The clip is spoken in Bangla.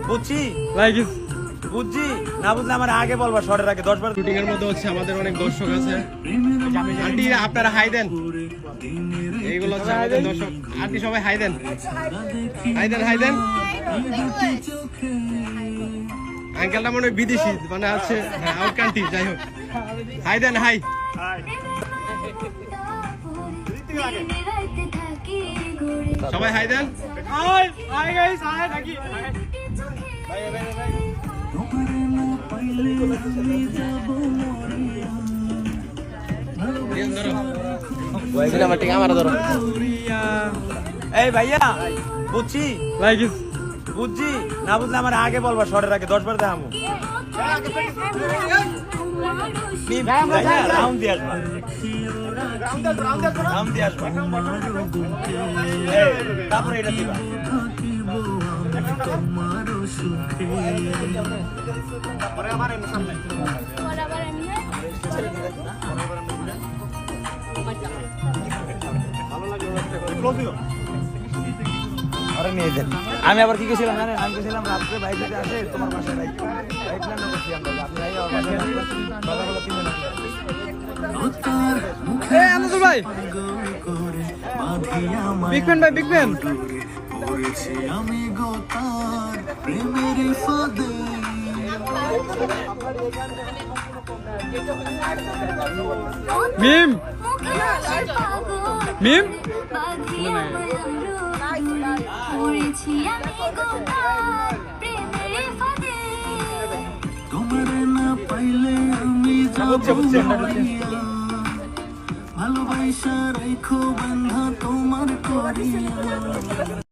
বুঝছি লাইক বুঝছি না বুঝলে আমার আগে বলবা শর্টের আগে 10 বার শুটিং এর মধ্যে হচ্ছে আমাদের অনেক দর্শক আছে। আন্টি আপনারা হাই দেন, এইগুলো হচ্ছে আমাদের দর্শক। আন্টি সবাই হাই দেন, হাই দেন, হাই দেন। আঙ্কেলটা মনে হয় বিদেশি, মানে আছে আউট কান্ট্রি, যাই হোক হাই দেন, হাই। সবাই হাই দেন, হাই হাই গাইস, হাই নাকি এই ভাইয়া বুঝছি লাইক বুঝছি না বুঝলে আমার আগে বলবা শর্টের আগে 10 বার দেখামু রাউন্ড দিয়ে আসবা রাউন্ড দিয়ে আসবা তারপরে এটা দিবা আমি আবার কি গেছিলাম জানেন, আমি গেছিলাম রাত্রে বাইক থেকে আসে তোমার বাসায় বাইক প্ল্যান করছি আমরা, আপনি সকালবেলা 3 ভাই বিগ ফ্যান, ভাই বিগ ফ্যান। মিম মিম ভালোবাসা রাখো বন্ধা তোমার করিয়া।